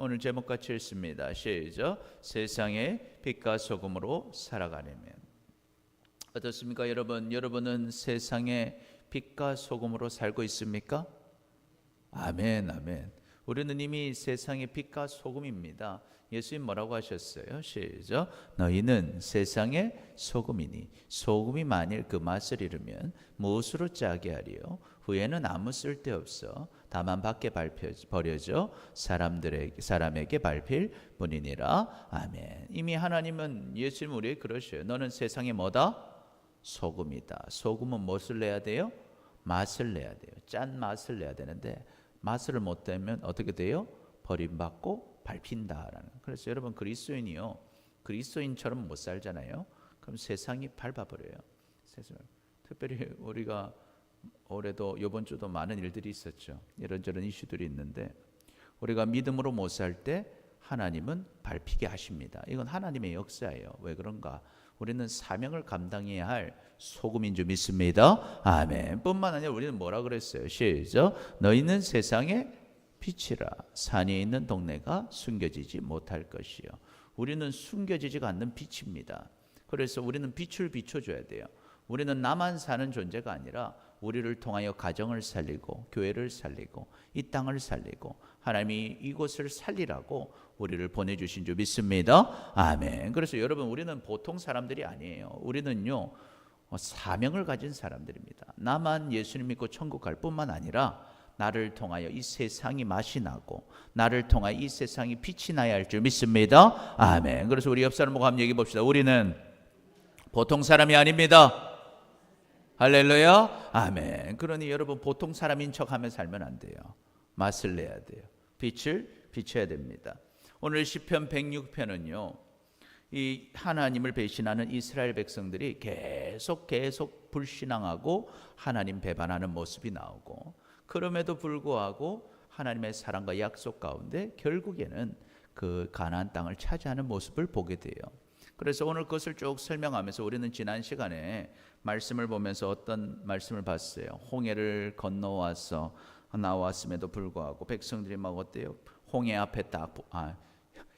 오늘 제목 같이 읽습니다. 시작. 세상의 빛과 소금으로 살아가려면. 어떻습니까 여러분? 여러분은 세상의 빛과 소금으로 살고 있습니까? 아멘, 아멘. 우리는 이미 세상의 빛과 소금입니다. 예수님 뭐라고 하셨어요? 시작. 너희는 세상의 소금이니 소금이 만일 그 맛을 잃으면 무엇으로 짜게 하리요? 후에는 아무 쓸데없어 다만 밖에 버려져 사람에게 밟힐 뿐이니라. 아멘. 이미 하나님은 예수님 우리에게 그러셔요. 너는 세상의 뭐다? 소금이다. 소금은 무엇을 내야 돼요? 맛을 내야 돼요. 짠 맛을 내야 되는데 맛을 못 내면 어떻게 돼요? 버림받고 밟힌다라는. 그래서 여러분 그리스도인이요, 그리스도인처럼 못 살잖아요. 그럼 세상이 밟아버려요. 특별히 우리가 올해도 이번 주도 많은 일들이 있었죠. 이런저런 이슈들이 있는데 우리가 믿음으로 못 살 때 하나님은 밟히게 하십니다. 이건 하나님의 역사예요. 왜 그런가? 우리는 사명을 감당해야 할 소금인 줄 믿습니다. 아멘. 뿐만 아니라 우리는 뭐라 그랬어요? 시작. 너희는 세상의 빛이라. 산에 있는 동네가 숨겨지지 못할 것이요. 우리는 숨겨지지가 않는 빛입니다. 그래서 우리는 빛을 비춰줘야 돼요. 우리는 나만 사는 존재가 아니라 우리를 통하여 가정을 살리고 교회를 살리고 이 땅을 살리고 하나님이 이곳을 살리라고 우리를 보내주신 줄 믿습니다. 아멘. 그래서 여러분 우리는 보통 사람들이 아니에요. 우리는요 사명을 가진 사람들입니다. 나만 예수님 믿고 천국 갈 뿐만 아니라 나를 통하여 이 세상이 맛이 나고 나를 통하여 이 세상이 빛이 나야 할 줄 믿습니다. 아멘. 그래서 우리 옆 사람 보고 한번 얘기해 봅시다. 우리는 보통 사람이 아닙니다. 할렐루야. 아멘. 그러니 여러분 보통 사람인 척하며 살면 안 돼요. 맛을 내야 돼요. 빛을 비춰야 됩니다. 오늘 시편 106편은요 이 하나님을 배신하는 이스라엘 백성들이 계속 불신앙하고 하나님 배반하는 모습이 나오고, 그럼에도 불구하고 하나님의 사랑과 약속 가운데 결국에는 그 가나안 땅을 차지하는 모습을 보게 돼요. 그래서 오늘 그것을 쭉 설명하면서 우리는 지난 시간에 말씀을 보면서 어떤 말씀을 봤어요. 홍해를 건너와서 나왔음에도 불구하고 백성들이 막 어때요? 홍해 앞에 딱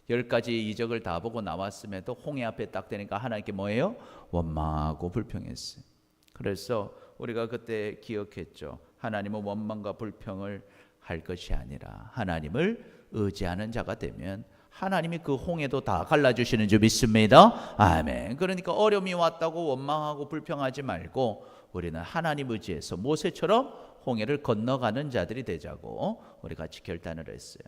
10가지 이적을 다 보고 나왔음에도 홍해 앞에 딱 되니까 하나님께 뭐예요? 원망하고 불평했어요. 그래서 우리가 그때 기억했죠. 하나님은 원망과 불평을 할 것이 아니라 하나님을 의지하는 자가 되면 하나님이 그 홍해도 다 갈라주시는 줄 믿습니다. 아멘. 그러니까 어려움이 왔다고 원망하고 불평하지 말고 우리는 하나님 의지해서 모세처럼 홍해를 건너가는 자들이 되자고 우리 같이 결단을 했어요.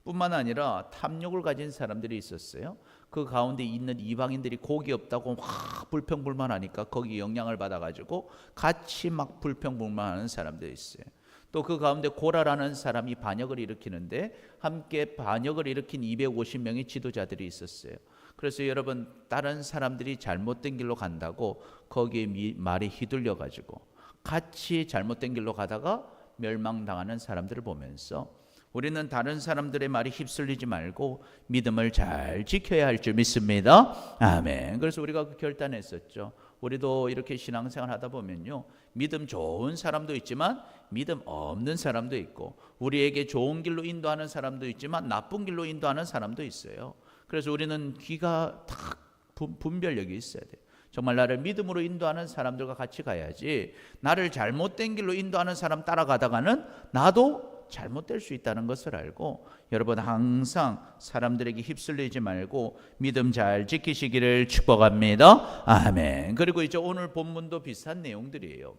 뿐만 아니라 탐욕을 가진 사람들이 있었어요. 그 가운데 있는 이방인들이 고기 없다고 확 불평불만하니까 거기 영향을 받아가지고 같이 막 불평불만하는 사람들이 있어요. 또 그 가운데 고라라는 사람이 반역을 일으키는데 함께 반역을 일으킨 250명의 지도자들이 있었어요. 그래서 여러분 다른 사람들이 잘못된 길로 간다고 거기에 말이 휘둘려가지고 같이 잘못된 길로 가다가 멸망당하는 사람들을 보면서 우리는 다른 사람들의 말이 휩쓸리지 말고 믿음을 잘 지켜야 할 줄 믿습니다. 아멘. 그래서 우리가 그 결단했었죠. 우리도 이렇게 신앙생활 하다 보면요 믿음 좋은 사람도 있지만 믿음 없는 사람도 있고 우리에게 좋은 길로 인도하는 사람도 있지만 나쁜 길로 인도하는 사람도 있어요. 그래서 우리는 귀가 딱 분별력이 있어야 돼요. 정말 나를 믿음으로 인도하는 사람들과 같이 가야지 나를 잘못된 길로 인도하는 사람 따라가다가는 나도 잘못될 수 있다는 것을 알고 여러분 항상 사람들에게 휩쓸리지 말고 믿음 잘 지키시기를 축복합니다. 아멘. 그리고 이제 오늘 본문도 비슷한 내용들이에요.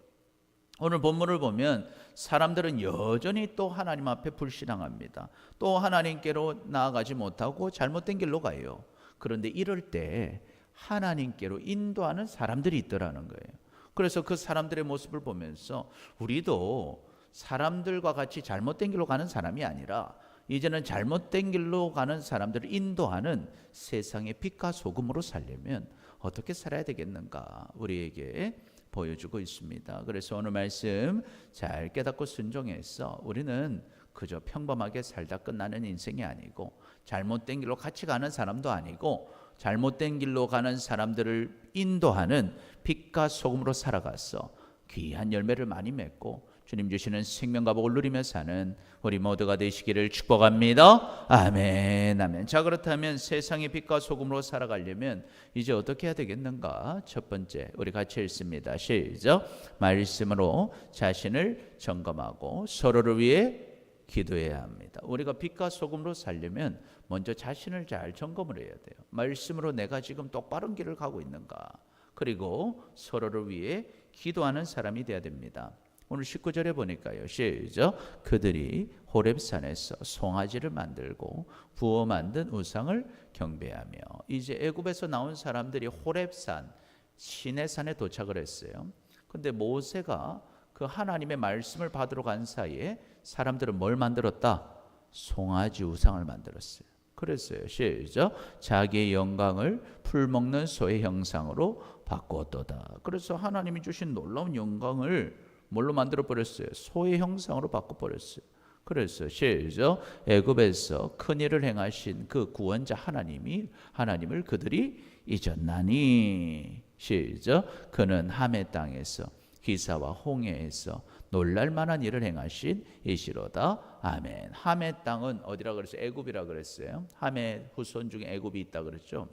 오늘 본문을 보면 사람들은 여전히 또 하나님 앞에 불신앙합니다. 또 하나님께로 나아가지 못하고 잘못된 길로 가요. 그런데 이럴 때 하나님께로 인도하는 사람들이 있더라는 거예요. 그래서 그 사람들의 모습을 보면서 우리도 사람들과 같이 잘못된 길로 가는 사람이 아니라 이제는 잘못된 길로 가는 사람들을 인도하는 세상의 빛과 소금으로 살려면 어떻게 살아야 되겠는가 우리에게 보여주고 있습니다. 그래서 오늘 말씀 잘 깨닫고 순종해서 우리는 그저 평범하게 살다 끝나는 인생이 아니고 잘못된 길로 같이 가는 사람도 아니고 잘못된 길로 가는 사람들을 인도하는 빛과 소금으로 살아가서 귀한 열매를 많이 맺고 주님 주시는 생명과 복을 누리며 사는 우리 모두가 되시기를 축복합니다. 아멘, 아멘. 자, 그렇다면 세상의 빛과 소금으로 살아가려면 이제 어떻게 해야 되겠는가? 첫 번째, 우리 같이 읽습니다. 시작. 말씀으로 자신을 점검하고 서로를 위해 기도해야 합니다. 우리가 빛과 소금으로 살려면 먼저 자신을 잘 점검을 해야 돼요. 말씀으로 내가 지금 똑바른 길을 가고 있는가? 그리고 서로를 위해 기도하는 사람이 되어야 됩니다. 오늘 19절에 보니까요. 시작. 그들이 호렙산에서 송아지를 만들고 부어 만든 우상을 경배하며. 이제 애굽에서 나온 사람들이 호렙산, 신의 산에 도착을 했어요. 근데 모세가 그 하나님의 말씀을 받으러 간 사이에 사람들은 뭘 만들었다? 송아지 우상을 만들었어요. 그랬어요. 시작. 자기의 영광을 풀먹는 소의 형상으로 바꾸었도다. 그래서 하나님이 주신 놀라운 영광을 뭘로 만들어 버렸어요? 소의 형상으로 바꿔 버렸어요. 그래서 시작. 애굽에서 큰 일을 행하신 그 구원자 하나님을 그들이 잊었나니. 시작. 그는 함의 땅에서 기사와 홍해에서 놀랄 만한 일을 행하신 이시로다. 아멘. 함의 땅은 어디라 그랬어요? 애굽이라 그랬어요. 함의 후손 중에 애굽이 있다 그랬죠.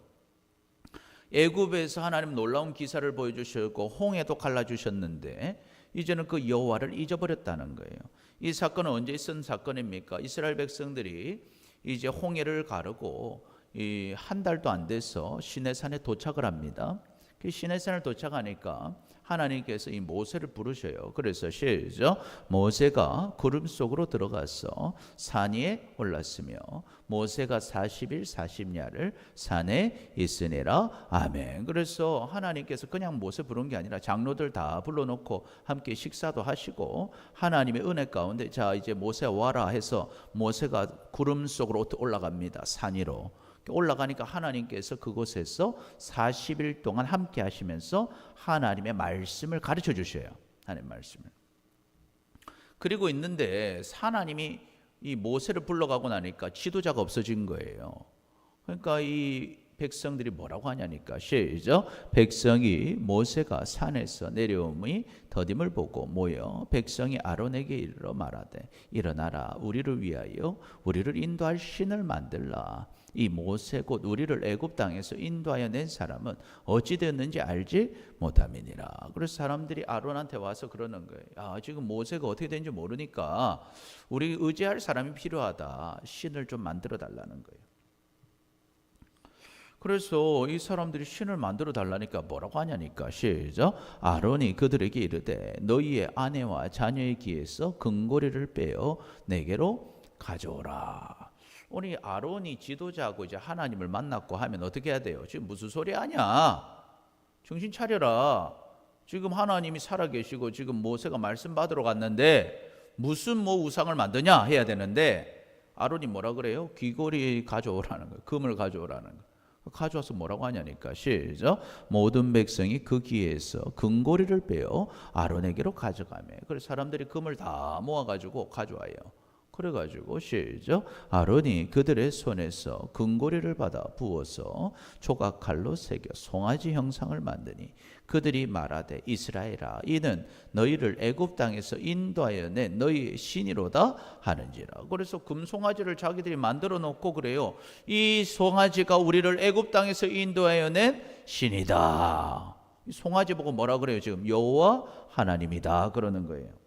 애굽에서 하나님 놀라운 기사를 보여주셨고 홍해도 갈라주셨는데 이제는 그 여호와를 잊어버렸다는 거예요. 이 사건은 언제 있은 사건입니까? 이스라엘 백성들이 이제 홍해를 가르고 한 달도 안 돼서 시내산에 도착을 합니다. 그 시내산을 도착하니까 하나님께서 이 모세를 부르셔요. 그래서 시작. 모세가 구름 속으로 들어가서 산 위에 올랐으며 모세가 40일 40야를 산에 있으니라. 아멘. 그래서 하나님께서 그냥 모세 부른 게 아니라 장로들 다 불러놓고 함께 식사도 하시고 하나님의 은혜 가운데 자 이제 모세 와라 해서 모세가 구름 속으로 올라갑니다. 산 위로. 올라가니까 하나님께서 그곳에서 40일 동안 함께 하시면서 하나님의 말씀을 가르쳐 주셔요. 하나님의 말씀을. 그리고 있는데 하나님이 이 모세를 불러가고 나니까 지도자가 없어진 거예요. 그러니까 이 백성들이 뭐라고 하냐니까 시작. 백성이 모세가 산에서 내려옴이 더딤을 보고 모여 백성이 아론에게 이르러 말하되 일어나라 우리를 위하여 우리를 인도할 신을 만들라. 이 모세 곧 우리를 애굽 땅에서 인도하여 낸 사람은 어찌 되었는지 알지 못함이니라. 그래서 사람들이 아론한테 와서 그러는 거예요. 지금 모세가 어떻게 되는지 모르니까 우리 의지할 사람이 필요하다. 신을 좀 만들어 달라는 거예요. 그래서 이 사람들이 신을 만들어 달라니까 뭐라고 하냐니까 시작. 아론이 그들에게 이르되 너희의 아내와 자녀의 귀에서 금고리를 빼어 내게로 가져오라. 우리 아론이 지도자고 이제 하나님을 만났고 하면 어떻게 해야 돼요? 지금 무슨 소리 하냐? 정신 차려라. 지금 하나님이 살아계시고 지금 모세가 말씀 받으러 갔는데 무슨 우상을 만드냐 해야 되는데 아론이 뭐라 그래요? 귀고리 가져오라는 거예요. 금을 가져오라는 거예요. 가져와서 뭐라고 하냐니까 시작. 모든 백성이 그 귀에서 금고리를 빼어 아론에게로 가져가며. 그래서 사람들이 금을 다 모아가지고 가져와요. 그래가지고 시작. 아론이 그들의 손에서 금고리를 받아 부어서 조각칼로 새겨 송아지 형상을 만드니 그들이 말하되 이스라엘아 이는 너희를 애굽 땅에서 인도하여 낸 너희의 신이로다 하는지라. 그래서 금송아지를 자기들이 만들어 놓고 그래요. 이 송아지가 우리를 애굽 땅에서 인도하여 낸 신이다. 이 송아지 보고 뭐라 그래요? 지금 여호와 하나님이다 그러는 거예요.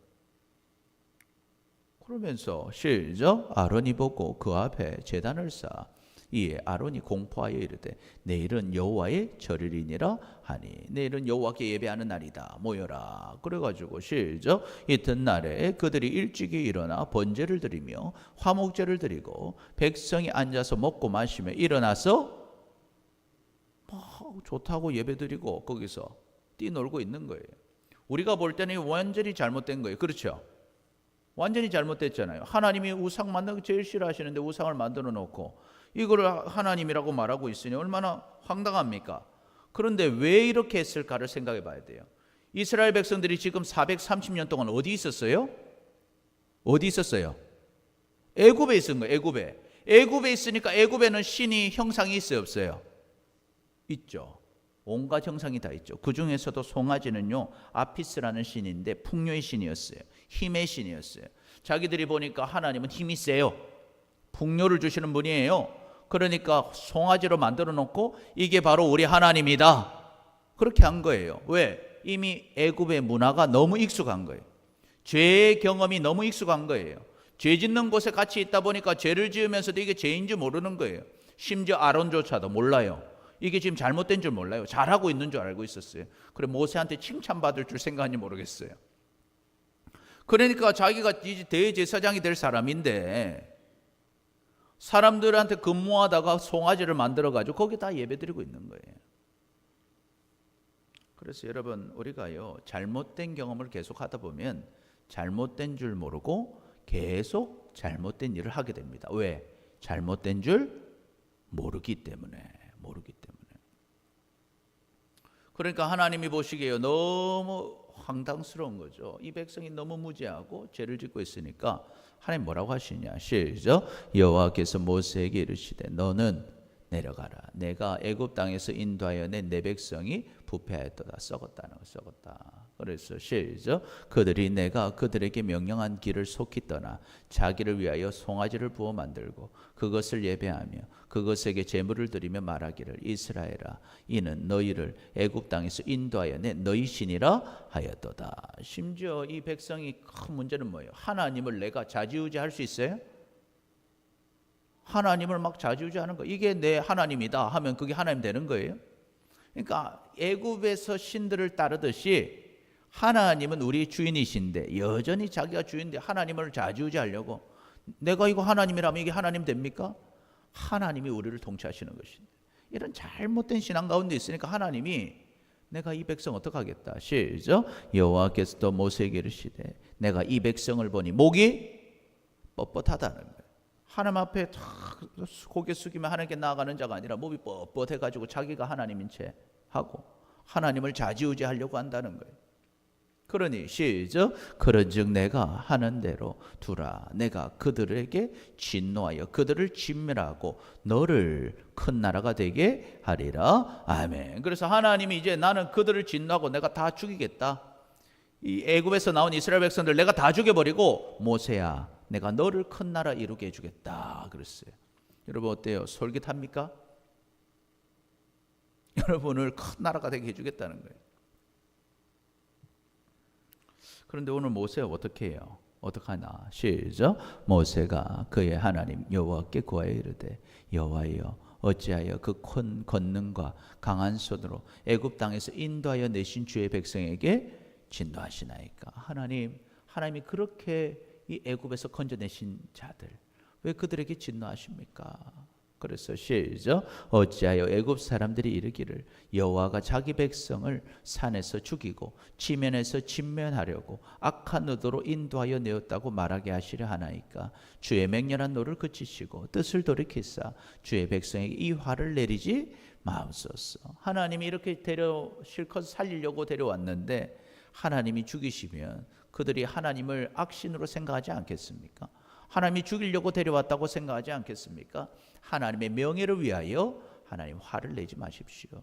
그러면서 시작. 아론이 보고 그 앞에 제단을 쌓아 이에 아론이 공포하여 이르되 내일은 여호와의 절일이니라 하니 내일은 여호와께 예배하는 날이다 모여라. 그래가지고 시작. 이튿날에 그들이 일찍이 일어나 번제를 드리며 화목제를 드리고 백성이 앉아서 먹고 마시며 일어나서 좋다고 예배 드리고 거기서 뛰놀고 있는 거예요. 우리가 볼 때는 완전히 잘못된 거예요. 그렇죠? 완전히 잘못됐잖아요. 하나님이 우상 만드는 거 제일 싫어하시는데 우상을 만들어 놓고 이걸 하나님이라고 말하고 있으니 얼마나 황당합니까? 그런데 왜 이렇게 했을까를 생각해 봐야 돼요. 이스라엘 백성들이 지금 430년 동안 어디 있었어요? 어디 있었어요? 애굽에 있은 거예요. 애굽에. 애굽에 있으니까 애굽에는 신이 형상이 있어요, 없어요? 있죠. 온갖 형상이 다 있죠. 그 중에서도 송아지는요 아피스라는 신인데 풍요의 신이었어요. 힘의 신이었어요. 자기들이 보니까 하나님은 힘이 세요. 풍요를 주시는 분이에요. 그러니까 송아지로 만들어 놓고 이게 바로 우리 하나님이다. 그렇게 한 거예요. 왜? 이미 애굽의 문화가 너무 익숙한 거예요. 죄의 경험이 너무 익숙한 거예요. 죄 짓는 곳에 같이 있다 보니까 죄를 지으면서도 이게 죄인지 모르는 거예요. 심지어 아론조차도 몰라요. 이게 지금 잘못된 줄 몰라요. 잘하고 있는 줄 알고 있었어요. 그래 모세한테 칭찬받을 줄 생각하는지 모르겠어요. 그러니까 자기가 이제 대제사장이 될 사람인데 사람들한테 근무하다가 송아지를 만들어가지고 거기다 예배드리고 있는 거예요. 그래서 여러분 우리가요 잘못된 경험을 계속 하다 보면 잘못된 줄 모르고 계속 잘못된 일을 하게 됩니다. 왜? 잘못된 줄 모르기 때문에. 그러니까 하나님이 보시기에요 너무 황당스러운 거죠. 이 백성이 너무 무지하고 죄를 짓고 있으니까 하나님 뭐라고 하시냐? 시작. 여호와께서 모세에게 이르시되 너는 내려가라. 내가 애굽 땅에서 인도하여 낸 내 백성이 부패하였도다. 썩었다는 거 썩었다. 그래서 시작. 그들이 내가 그들에게 명령한 길을 속히 떠나 자기를 위하여 송아지를 부어 만들고 그것을 예배하며 그것에게 제물을 드리며 말하기를 이스라엘아 이는 너희를 애굽 땅에서 인도하여 낸 너희 신이라 하였도다. 심지어 이 백성이 큰 문제는 뭐예요? 하나님을 내가 좌지우지할 수 있어요? 하나님을 막 좌지우지하는 거. 이게 내 하나님이다 하면 그게 하나님 되는 거예요? 그러니까 애굽에서 신들을 따르듯이 하나님은 우리 주인이신데 여전히 자기가 주인인데 하나님을 좌지우지하려고 내가 이거 하나님이라면 이게 하나님 됩니까? 하나님이 우리를 통치하시는 것인데 이런 잘못된 신앙 가운데 있으니까 하나님이 내가 이 백성 어떡하겠다. 시작. 여호와께서 또 모세에게 이르시되 내가 이 백성을 보니 목이 뻣뻣하다는 거예요. 하나님 앞에 탁 고개 숙이면 하나님께 나아가는 자가 아니라 몸이 뻣뻣해가지고 자기가 하나님인 채 하고 하나님을 좌지우지하려고 한다는 거예요. 그러니 시작. 그런즉 내가 하는 대로 두라. 내가 그들에게 진노하여 그들을 진멸하고 너를 큰 나라가 되게 하리라. 아멘. 그래서 하나님이 이제 나는 그들을 진노하고 내가 다 죽이겠다. 이 애굽에서 나온 이스라엘 백성들 내가 다 죽여버리고 모세야 내가 너를 큰 나라 이루게 해주겠다 그랬어요. 여러분 어때요? 솔깃합니까? 여러분을 큰 나라가 되게 해주겠다는 거예요. 그런데 오늘 모세가 어떻게 해요? 어떡하나? 시작. 모세가 그의 하나님 여호와께 구하여 이르되 여호와여 어찌하여 그 큰 권능과 강한 손으로 애굽 땅에서 인도하여 내신 주의 백성에게 진노하시나이까? 하나님이 그렇게 이 애굽에서 건져내신 자들 왜 그들에게 진노하십니까? 그래서 시작. 어찌하여 애굽 사람들이 이르기를 여호와가 자기 백성을 산에서 죽이고 지면에서 진멸하려고 악한 의도로 인도하여 내었다고 말하게 하시려 하나이까? 주의 맹렬한 노를 그치시고 뜻을 돌이키사 주의 백성에게 이 화를 내리지 마옵소서. 하나님이 이렇게 실컷 살리려고 데려왔는데 하나님이 죽이시면 그들이 하나님을 악신으로 생각하지 않겠습니까? 하나님이 죽이려고 데려왔다고 생각하지 않겠습니까? 하나님의 명예를 위하여 하나님 화를 내지 마십시오.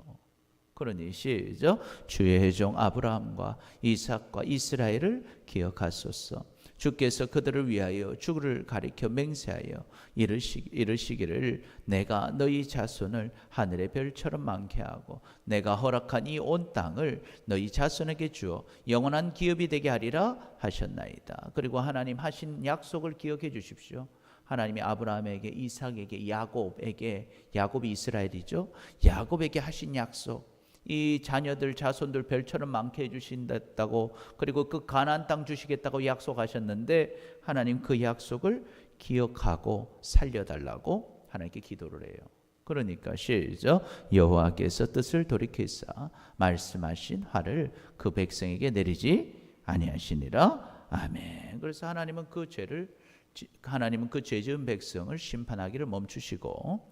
그러니 시작. 주의 종 아브라함과 이삭과 이스라엘을 기억하소서. 주께서 그들을 위하여 주를 가리켜 맹세하여 이르시기를 내가 너희 자손을 하늘의 별처럼 많게 하고 내가 허락한 이 온 땅을 너희 자손에게 주어 영원한 기업이 되게 하리라 하셨나이다. 그리고 하나님 하신 약속을 기억해 주십시오. 하나님이 아브라함에게 이삭에게 야곱이 이스라엘이죠. 야곱에게 하신 약속, 이 자녀들 자손들 별처럼 많게 해주신다고 그리고 그 가나안 땅 주시겠다고 약속하셨는데 하나님 그 약속을 기억하고 살려달라고 하나님께 기도를 해요. 그러니까 시작. 여호와께서 뜻을 돌이키사 말씀하신 화를 그 백성에게 내리지 아니하시니라. 아멘. 그래서 하나님은 그 죄 지은 백성을 심판하기를 멈추시고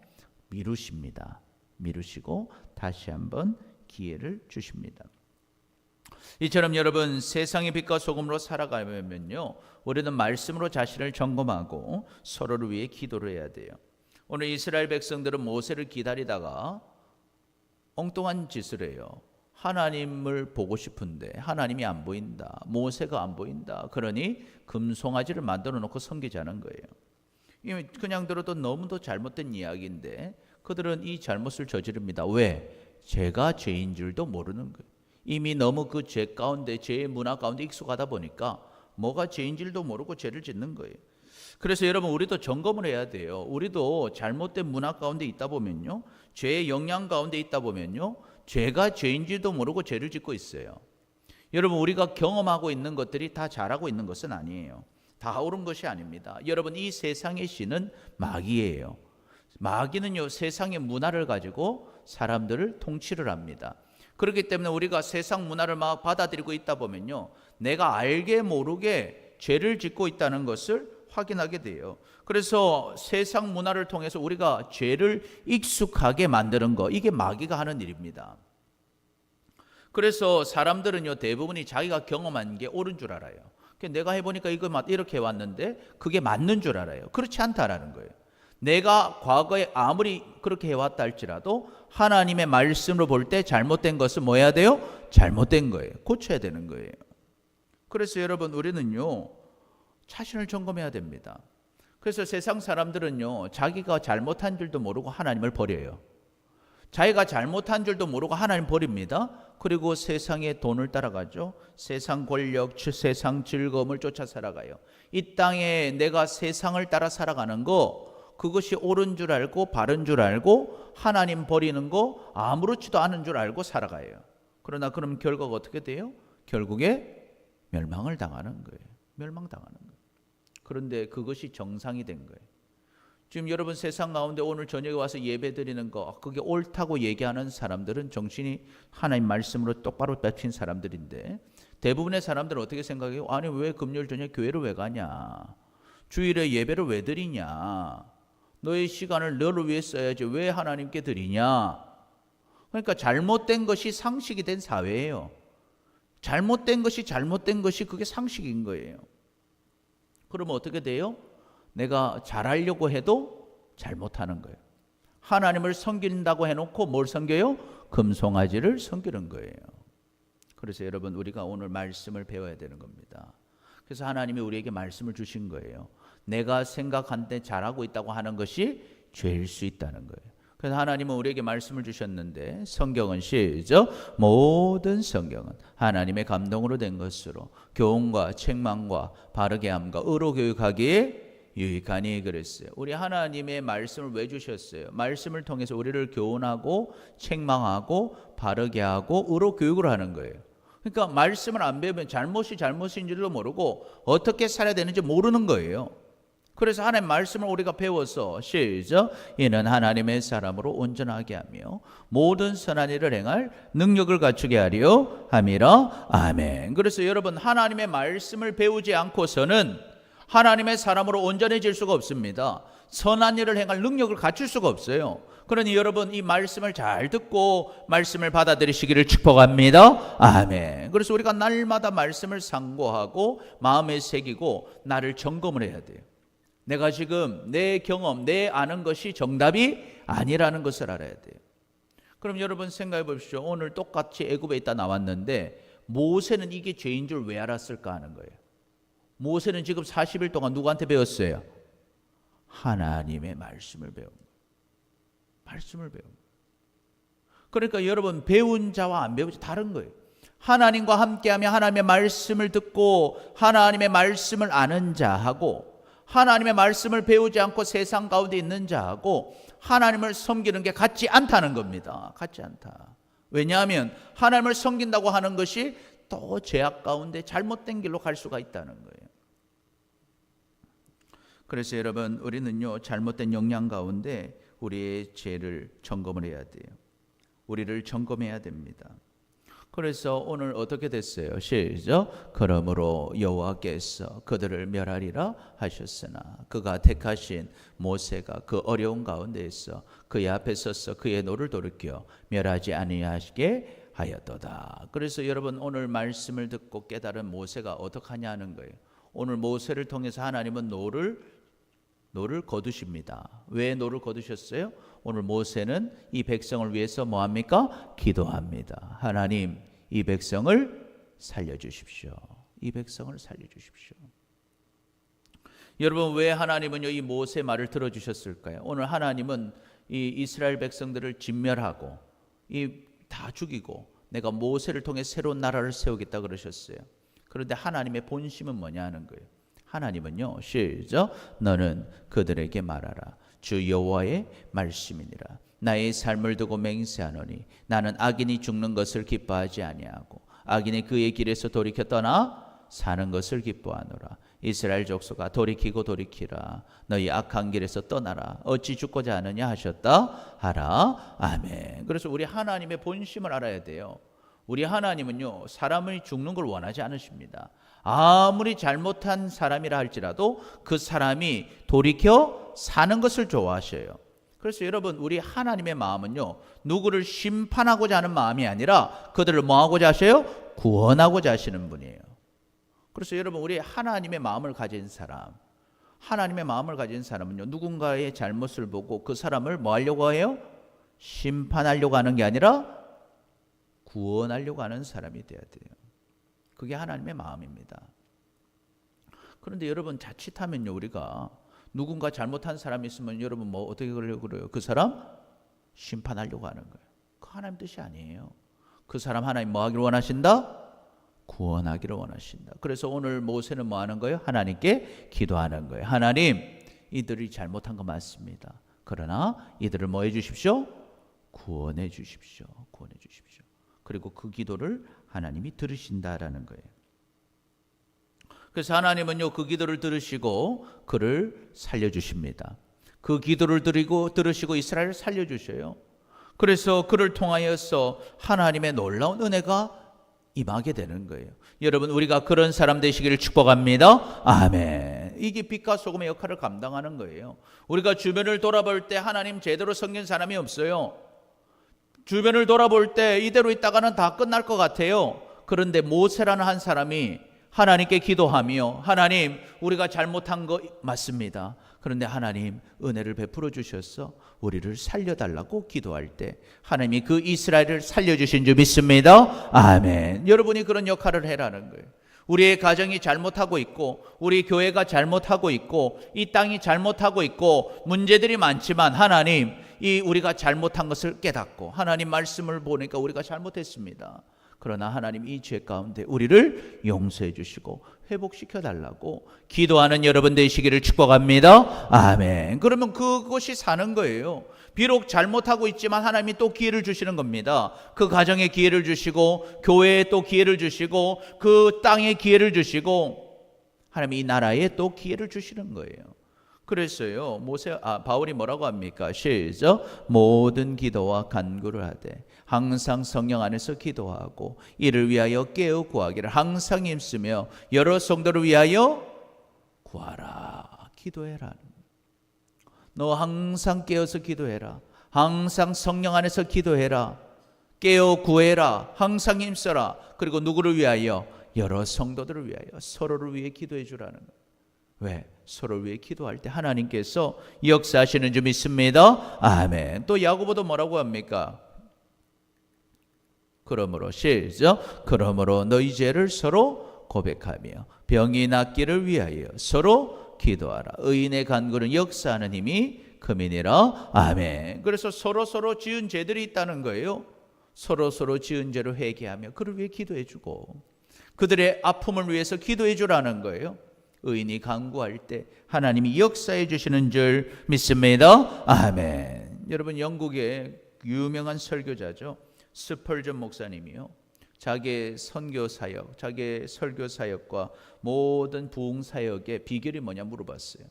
미루시고 다시 한번 기회를 주십니다. 이처럼 여러분 세상의 빛과 소금으로 살아가면요 우리는 말씀으로 자신을 점검하고 서로를 위해 기도를 해야 돼요. 오늘 이스라엘 백성들은 모세를 기다리다가 엉뚱한 짓을 해요. 하나님을 보고 싶은데 하나님이 안 보인다. 모세가 안 보인다. 그러니 금송아지를 만들어 놓고 섬기자는 거예요. 그냥 들어도 너무도 잘못된 이야기인데 그들은 이 잘못을 저지릅니다. 왜? 죄가 죄인 줄도 모르는 거예요. 이미 너무 그 죄 가운데, 죄의 문화 가운데 익숙하다 보니까 뭐가 죄인 줄도 모르고 죄를 짓는 거예요. 그래서 여러분 우리도 점검을 해야 돼요. 우리도 잘못된 문화 가운데 있다 보면요, 죄의 영향 가운데 있다 보면요, 죄가 죄인지도 모르고 죄를 짓고 있어요. 여러분 우리가 경험하고 있는 것들이 다 잘하고 있는 것은 아니에요. 다 옳은 것이 아닙니다. 여러분 이 세상의 신은 마귀예요. 마귀는요 세상의 문화를 가지고 사람들을 통치를 합니다. 그렇기 때문에 우리가 세상 문화를 막 받아들이고 있다 보면요, 내가 알게 모르게 죄를 짓고 있다는 것을 확인하게 돼요. 그래서 세상 문화를 통해서 우리가 죄를 익숙하게 만드는 거, 이게 마귀가 하는 일입니다. 그래서 사람들은요 대부분이 자기가 경험한 게 옳은 줄 알아요. 내가 해보니까 이거 이렇게 해왔는데 그게 맞는 줄 알아요. 그렇지 않다라는 거예요. 내가 과거에 아무리 그렇게 해왔다 할지라도 하나님의 말씀으로 볼 때 잘못된 것은 뭐 해야 돼요? 잘못된 거예요. 고쳐야 되는 거예요. 그래서 여러분 우리는요 자신을 점검해야 됩니다. 그래서 세상 사람들은요 자기가 잘못한 줄도 모르고 하나님을 버려요. 자기가 잘못한 줄도 모르고 하나님 버립니다. 그리고 세상의 돈을 따라가죠. 세상 권력, 세상 즐거움을 쫓아 살아가요. 이 땅에 내가 세상을 따라 살아가는 거, 그것이 옳은 줄 알고 바른 줄 알고 하나님 버리는 거 아무렇지도 않은 줄 알고 살아가요. 그러나 그럼 결과가 어떻게 돼요? 결국에 멸망을 당하는 거예요. 멸망당하는 거예요. 그런데 그것이 정상이 된 거예요. 지금 여러분 세상 가운데 오늘 저녁에 와서 예배 드리는 거, 그게 옳다고 얘기하는 사람들은 정신이 하나님 말씀으로 똑바로 뺏긴 사람들인데, 대부분의 사람들은 어떻게 생각해요? 아니 왜 금요일 저녁 교회를 왜 가냐? 주일에 예배를 왜 드리냐? 너의 시간을 너를 위해 써야지 왜 하나님께 드리냐? 그러니까 잘못된 것이 상식이 된 사회예요. 잘못된 것이 그게 상식인 거예요. 그러면 어떻게 돼요? 내가 잘하려고 해도 잘못하는 거예요. 하나님을 섬긴다고 해놓고 뭘 섬겨요? 금송아지를 섬기는 거예요. 그래서 여러분 우리가 오늘 말씀을 배워야 되는 겁니다. 그래서 하나님이 우리에게 말씀을 주신 거예요. 내가 생각한 때 잘하고 있다고 하는 것이 죄일 수 있다는 거예요. 그래서 하나님은 우리에게 말씀을 주셨는데, 성경은 시작, 모든 성경은 하나님의 감동으로 된 것으로 교훈과 책망과 바르게 함과 의로 교육하기에 유익하니 그랬어요. 우리 하나님의 말씀을 왜 주셨어요? 말씀을 통해서 우리를 교훈하고 책망하고 바르게 하고 의로 교육을 하는 거예요. 그러니까 말씀을 안 배우면 잘못이 잘못인지도 모르고 어떻게 살아야 되는지 모르는 거예요. 그래서 하나님의 말씀을 우리가 배워서 시작, 이는 하나님의 사람으로 온전하게 하며 모든 선한 일을 행할 능력을 갖추게 하려 함이라. 아멘. 그래서 여러분 하나님의 말씀을 배우지 않고서는 하나님의 사람으로 온전해질 수가 없습니다. 선한 일을 행할 능력을 갖출 수가 없어요. 그러니 여러분 이 말씀을 잘 듣고 말씀을 받아들이시기를 축복합니다. 아멘. 그래서 우리가 날마다 말씀을 상고하고 마음에 새기고 나를 점검을 해야 돼요. 내가 지금 내 경험, 내 아는 것이 정답이 아니라는 것을 알아야 돼요. 그럼 여러분 생각해 보십시오. 오늘 똑같이 애굽에 있다 나왔는데 모세는 이게 죄인 줄 왜 알았을까 하는 거예요. 모세는 지금 40일 동안 누구한테 배웠어요? 하나님의 말씀을 배운 거예요. 말씀을 배운 거예요. 그러니까 여러분 배운 자와 안 배운 자 다른 거예요. 하나님과 함께하며 하나님의 말씀을 듣고 하나님의 말씀을 아는 자하고 하나님의 말씀을 배우지 않고 세상 가운데 있는 자하고 하나님을 섬기는 게 같지 않다는 겁니다. 같지 않다. 왜냐하면 하나님을 섬긴다고 하는 것이 또 죄악 가운데 잘못된 길로 갈 수가 있다는 거예요. 그래서 여러분 우리는요 잘못된 영향 가운데 우리의 죄를 점검을 해야 돼요. 우리를 점검해야 됩니다. 그래서 오늘 어떻게 됐어요? 시작. 그러므로 여호와께서 그들을 멸하리라 하셨으나 그가 택하신 모세가 그 어려운 가운데에서 그의 앞에 서서 그의 노를 돌이켜 멸하지 아니하시게 하였도다. 그래서 여러분 오늘 말씀을 듣고 깨달은 모세가 어떻게 하냐는 거예요. 오늘 모세를 통해서 하나님은 노를 노를 거두십니다. 왜 노를 거두셨어요? 오늘 모세는 이 백성을 위해서 뭐합니까? 기도합니다. 하나님, 이 백성을 살려주십시오. 이 백성을 살려주십시오. 여러분, 왜 하나님은요 이 모세 말을 들어주셨을까요? 오늘 하나님은 이 이스라엘 백성들을 진멸하고 다 죽이고 내가 모세를 통해 새로운 나라를 세우겠다 그러셨어요. 그런데 하나님의 본심은 뭐냐 하는 거예요. 하나님은요, 시작, 너는 그들에게 말하라. 주 여호와의 말씀이니라. 나의 삶을 두고 맹세하노니 나는 악인이 죽는 것을 기뻐하지 아니하고 악인이 그의 길에서 돌이켜 떠나 사는 것을 기뻐하노라. 이스라엘 족속아 돌이키고 돌이키라. 너희 악한 길에서 떠나라. 어찌 죽고자 하느냐 하셨다 하라. 아멘. 그래서 우리 하나님의 본심을 알아야 돼요. 우리 하나님은요 사람이 죽는 걸 원하지 않으십니다. 아무리 잘못한 사람이라 할지라도 그 사람이 돌이켜 사는 것을 좋아하셔요. 그래서 여러분, 우리 하나님의 마음은요 누구를 심판하고자 하는 마음이 아니라 그들을 뭐하고자 하셔요? 구원하고자 하시는 분이에요. 그래서 여러분, 우리 하나님의 마음을 가진 사람, 하나님의 마음을 가진 사람은요 누군가의 잘못을 보고 그 사람을 뭐 하려고 해요? 심판하려고 하는 게 아니라 구원하려고 하는 사람이 돼야 돼요. 그게 하나님의 마음입니다. 그런데 여러분, 자칫하면요 우리가 누군가 잘못한 사람이 있으면 여러분 뭐 어떻게 그러려고 그래요? 그 사람 심판하려고 하는 거예요. 그 하나님 뜻이 아니에요. 그 사람 하나님 뭐 하기를 원하신다? 구원하기를 원하신다. 그래서 오늘 모세는 뭐 하는 거예요? 하나님께 기도하는 거예요. 하나님, 이들이 잘못한 거 맞습니다. 그러나 이들을 뭐 해주십시오? 구원해 주십시오. 구원해 주십시오. 그리고 그 기도를 하나님이 들으신다라는 거예요. 그래서 하나님은요 그 기도를 들으시고 그를 살려주십니다. 그 기도를 들으시고 이스라엘을 살려주셔요. 그래서 그를 통하여서 하나님의 놀라운 은혜가 임하게 되는 거예요. 여러분, 우리가 그런 사람 되시기를 축복합니다. 아멘. 이게 빛과 소금의 역할을 감당하는 거예요. 우리가 주변을 돌아볼 때 하나님 제대로 섬긴 사람이 없어요. 주변을 돌아볼 때 이대로 있다가는 다 끝날 것 같아요. 그런데 모세라는 한 사람이 하나님께 기도하며, 하나님, 우리가 잘못한 거 맞습니다. 그런데 하나님 은혜를 베풀어 주셔서 우리를 살려달라고 기도할 때 하나님이 그 이스라엘을 살려주신 줄 믿습니다. 아멘. 여러분이 그런 역할을 해라는 거예요. 우리의 가정이 잘못하고 있고 우리 교회가 잘못하고 있고 이 땅이 잘못하고 있고 문제들이 많지만 하나님, 이 우리가 잘못한 것을 깨닫고 하나님 말씀을 보니까 우리가 잘못했습니다. 그러나 하나님 이 죄 가운데 우리를 용서해 주시고 회복시켜 달라고 기도하는 여러분 되시기를 축복합니다. 아멘. 그러면 그것이 사는 거예요. 비록 잘못하고 있지만 하나님이 또 기회를 주시는 겁니다. 그 가정에 기회를 주시고 교회에 또 기회를 주시고 그 땅에 기회를 주시고 하나님이 이 나라에 또 기회를 주시는 거예요. 그랬어요. 바울이 뭐라고 합니까? 시작. 모든 기도와 간구를 하되 항상 성령 안에서 기도하고 이를 위하여 깨어 구하기를 항상 힘쓰며 여러 성도를 위하여 구하라. 기도해라. 너 항상 깨어서 기도해라. 항상 성령 안에서 기도해라. 깨어 구해라. 항상 힘써라. 그리고 누구를 위하여? 여러 성도들을 위하여, 서로를 위해 기도해 주라는 거예요. 왜? 서로를 위해 기도할 때 하나님께서 역사하시는 줄 믿습니다. 아멘. 또 야고보도 뭐라고 합니까? 그러므로 시작. 그러므로 너희 죄를 서로 고백하며 병이 낫기를 위하여 서로 기도하라. 의인의 간구는 역사하는 힘이 금이니라. 아멘. 그래서 서로 지은 죄들이 있다는 거예요. 서로 지은 죄를 회개하며 그를 위해 기도해 주고 그들의 아픔을 위해서 기도해 주라는 거예요. 의인이 간구할 때 하나님이 역사해 주시는 줄 믿습니다. 아멘. 여러분, 영국의 유명한 설교자죠. 스펄전 목사님이요. 자기의 선교 사역, 자기의 설교 사역과 모든 부흥 사역의 비결이 뭐냐 물어봤어요.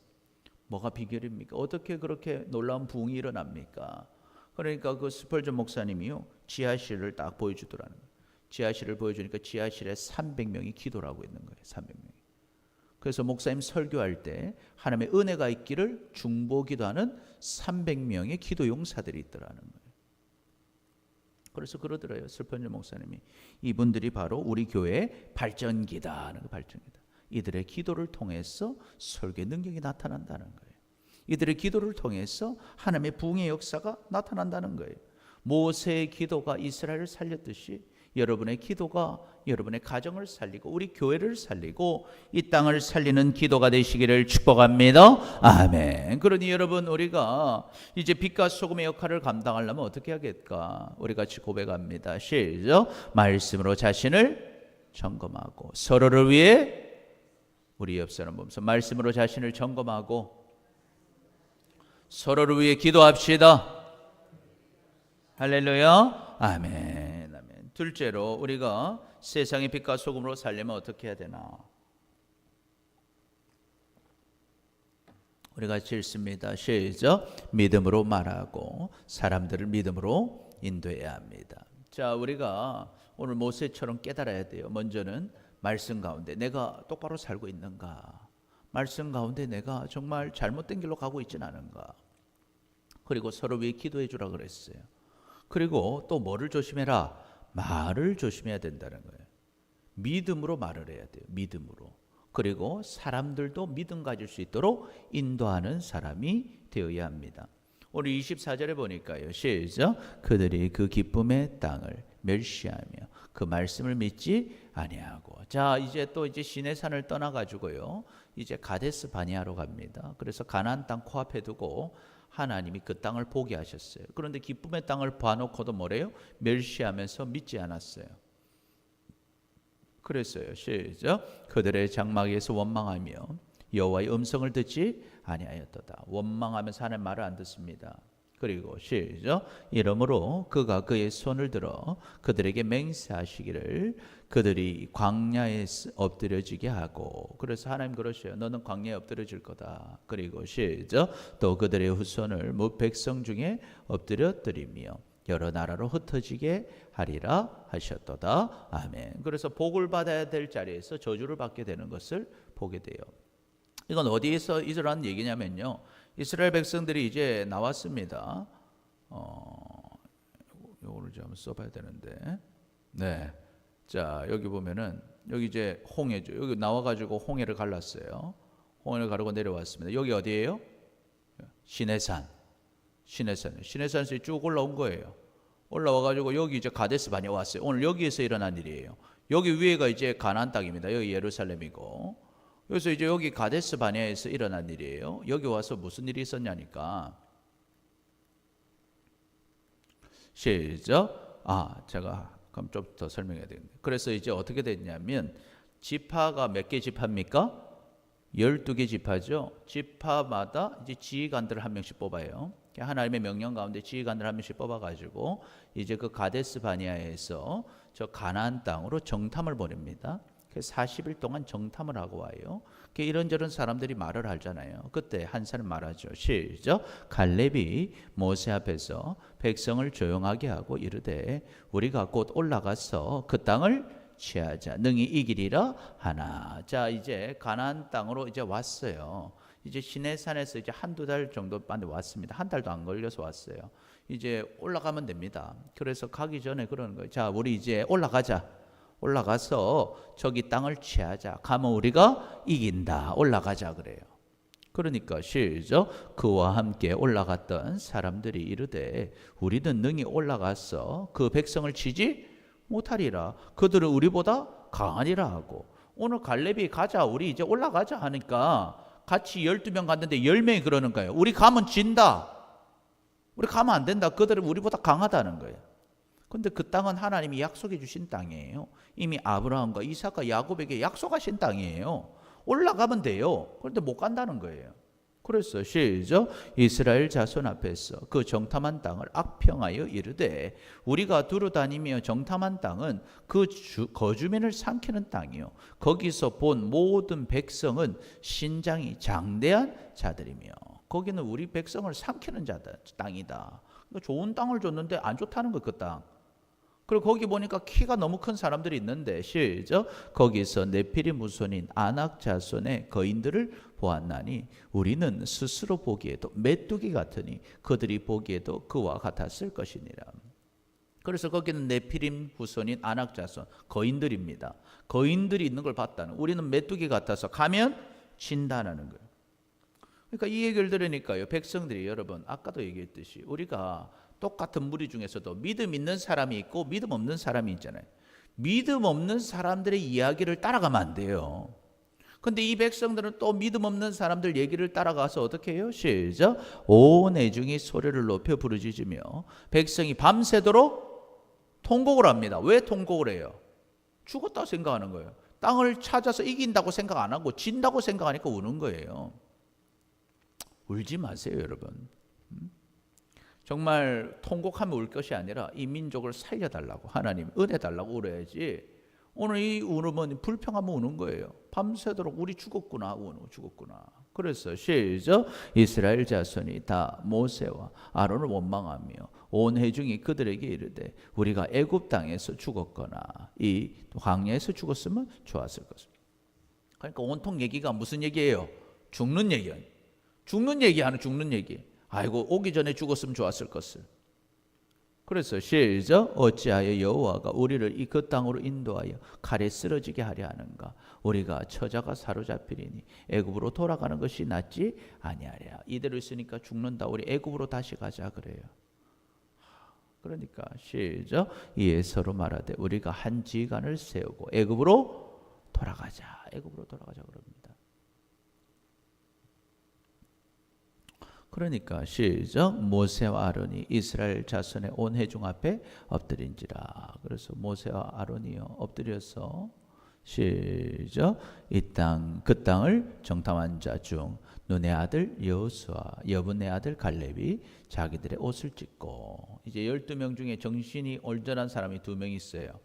뭐가 비결입니까? 어떻게 그렇게 놀라운 부흥이 일어납니까? 그러니까 그 스펄전 목사님이요, 지하실을 딱 보여주더라는 거예요. 지하실을 보여주니까 지하실에 300명이 기도를 하고 있는 거예요. 300명이. 그래서 목사님 설교할 때 하나님의 은혜가 있기를 중보기도하는 300명의 기도 용사들이 있더라는 거예요. 그래서 그러더래요. 스펄전 목사님이 이분들이 바로 우리 교회의 발전기다 하는 거, 발전기다. 이들의 기도를 통해서 설교의 능력이 나타난다는 거예요. 이들의 기도를 통해서 하나님의 부흥의 역사가 나타난다는 거예요. 모세의 기도가 이스라엘을 살렸듯이 여러분의 기도가 여러분의 가정을 살리고 우리 교회를 살리고 이 땅을 살리는 기도가 되시기를 축복합니다. 아멘. 그러니 여러분, 우리가 이제 빛과 소금의 역할을 감당하려면 어떻게 하겠까? 우리 같이 고백합니다. 시작. 말씀으로 자신을 점검하고 서로를 위해 우리 옆 사람 보면서 말씀으로 자신을 점검하고 서로를 위해 기도합시다. 할렐루야. 아멘. 아멘. 둘째로, 우리가 세상의 빛과 소금으로 살려면 어떻게 해야 되나? 우리가 읽습니다. 시작. 믿음으로 말하고 사람들을 믿음으로 인도해야 합니다. 자, 우리가 오늘 모세처럼 깨달아야 돼요. 먼저는 말씀 가운데 내가 똑바로 살고 있는가? 말씀 가운데 내가 정말 잘못된 길로 가고 있지는 않은가? 그리고 서로 위해 기도해 주라 그랬어요. 그리고 또 뭐를 조심해라? 말을 조심해야 된다는 거예요. 믿음으로 말을 해야 돼요. 믿음으로. 그리고 사람들도 믿음 가질 수 있도록 인도하는 사람이 되어야 합니다. 오늘 24절에 보니까요. 시작. 그들이 그 기쁨의 땅을 멸시하며 그 말씀을 믿지 아니하고. 자, 이제 시내산을 떠나 가지고요. 이제 가데스 바네아로 갑니다. 그래서 가나안 땅 코앞에 두고 하나님이 그 땅을 보게 하셨어요. 그런데 기쁨의 땅을 봐놓고도 뭐래요? 멸시하면서 믿지 않았어요. 그랬어요. 시작. 그들의 장막에서 원망하며 여호와의 음성을 듣지 아니하였도다. 원망하면서 하나님 말을 안 듣습니다. 그리고 시작. 이러므로 그가 그의 손을 들어 그들에게 맹세하시기를 그들이 광야에 엎드려지게 하고. 그래서 하나님 그러셔요. 너는 광야에 엎드려질 거다. 그리고 시작. 또 그들의 후손을 무 백성 중에 엎드려뜨리며 여러 나라로 흩어지게 하리라 하셨도다. 아멘. 그래서 복을 받아야 될 자리에서 저주를 받게 되는 것을 보게 돼요. 이건 어디에서 일어난 얘기냐면요. 이스라엘 백성들이 이제 나왔습니다. 이거를 좀 써봐야 되는데, 네, 자 여기 보면은 여기 이제 홍해죠. 여기 나와가지고 홍해를 갈랐어요. 홍해를 가르고 내려왔습니다. 여기 어디예요? 시내산. 시내산에서 쭉 올라온 거예요. 올라와가지고 여기 이제 가데스 바네아 왔어요. 오늘 여기에서 일어난 일이에요. 여기 위에가 이제 가나안 땅입니다. 여기 예루살렘이고. 그래서 이제 여기 가데스 바네아에서 일어난 일이에요. 여기 와서 무슨 일이 있었냐니까. 시작. 제가 그럼 좀 더 설명해야 되겠네요. 그래서 이제 어떻게 됐냐면 지파가 몇 개 지파입니까? 12개 지파죠. 지파마다 이제 지휘관들을 한 명씩 뽑아요. 하나님의 명령 가운데 지휘관들 한 명씩 뽑아가지고 이제 그 가데스 바네아에서 저 가나안 땅으로 정탐을 보냅니다. 40일 동안 정탐을 하고 와요. 이런저런 사람들이 말을 하잖아요. 그때 한 사람 말하죠. 시작. 갈렙이 모세 앞에서 백성을 조용하게 하고 이르되 우리가 곧 올라가서 그 땅을 취하자 능히 이기리라 하나. 자, 이제 가나안 땅으로 이제 왔어요. 이제 시내산에서 이제 한두 달 정도 만에 왔습니다. 한 달도 안 걸려서 왔어요. 이제 올라가면 됩니다. 그래서 가기 전에 그러는 거예요. 자, 우리 이제 올라가서 저기 땅을 취하자. 가면 우리가 이긴다. 올라가자 그래요. 그러니까 시작. 그와 함께 올라갔던 사람들이 이르되 우리는 능히 올라가서 그 백성을 치지 못하리라. 그들은 우리보다 강하니라 하고. 오늘 갈렙이 가자. 우리 이제 올라가자 하니까 같이 12명 갔는데 10명이 그러는 거예요. 우리 가면 진다. 우리 가면 안 된다. 그들은 우리보다 강하다는 거예요. 근데 그 땅은 하나님이 약속해 주신 땅이에요. 이미 아브라함과 이삭과 야곱에게 약속하신 땅이에요. 올라가면 돼요. 그런데 못 간다는 거예요. 그래서 시작. 이스라엘 자손 앞에서 그 정탐한 땅을 악평하여 이르되 우리가 두루 다니며 정탐한 땅은 그 거주민을 삼키는 땅이요 거기서 본 모든 백성은 신장이 장대한 자들이며. 거기는 우리 백성을 삼키는 땅이다. 그러니까 좋은 땅을 줬는데 안 좋다는 거, 그 땅. 그리고 거기 보니까 키가 너무 큰 사람들이 있는데 시작. 거기서 네피림 후손인 아낙 자손의 거인들을 보았나니 우리는 스스로 보기에도 메뚜기 같으니 그들이 보기에도 그와 같았을 것이니라. 그래서 거기는 네피림 후손인 아낙 자손 거인들입니다. 거인들이 있는 걸 봤다는. 우리는 메뚜기 같아서 가면 진다는 거예요. 그러니까 이 얘기를 들으니까요, 백성들이 여러분 아까도 얘기했듯이 우리가 똑같은 무리 중에서도 믿음 있는 사람이 있고 믿음 없는 사람이 있잖아요. 믿음 없는 사람들의 이야기를 따라가면 안 돼요. 근데 이 백성들은 또 믿음 없는 사람들 얘기를 따라가서 어떻게 해요? 시작. 온 회중이 소리를 높여 부르짖으며 백성이 밤새도록 통곡을 합니다. 왜 통곡을 해요? 죽었다고 생각하는 거예요. 땅을 찾아서 이긴다고 생각 안 하고 진다고 생각하니까 우는 거예요. 울지 마세요, 여러분. 정말 통곡하며 울 것이 아니라 이 민족을 살려달라고, 하나님 은혜 달라고 울어야지. 오늘 이 울음은 불평하면 우는 거예요. 밤새도록 우리 죽었구나, 죽었구나. 그래서 시작. 이스라엘 자손이 다 모세와 아론을 원망하며 온 회중이 그들에게 이르되 우리가 애굽 땅에서 죽었거나 이 광야에서 죽었으면 좋았을 것입니다. 그러니까 온통 얘기가 무슨 얘기예요? 죽는 얘기예요. 죽는 얘기하는 죽는 얘기. 아이고 오기 전에 죽었으면 좋았을 것을. 그래서 시작. 어찌하여 여호와가 우리를 이 그 땅으로 인도하여 칼에 쓰러지게 하려 하는가? 우리가 처자가 사로잡히리니 애굽으로 돌아가는 것이 낫지 아니하랴. 이대로 있으니까 죽는다. 우리 애굽으로 다시 가자 그래요. 그러니까 시작. 이에 서로 말하되 우리가 한 지간을 세우고 애굽으로 돌아가자. 애굽으로 돌아가자 그럽니다. 그러니까 시작. 모세와 아론이 이스라엘 자손의 온 회중 앞에 엎드린지라. 그래서 모세와 아론이요 엎드려서 시작. 이 땅 그 땅을 정탐한 자 중 눈의 아들 여호수아 여분의 아들 갈렙이 자기들의 옷을 찢고, 이제 12명 중에 정신이 온전한 사람이 2명 있어요.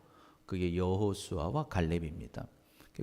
그게 여호수아와 갈렙입니다.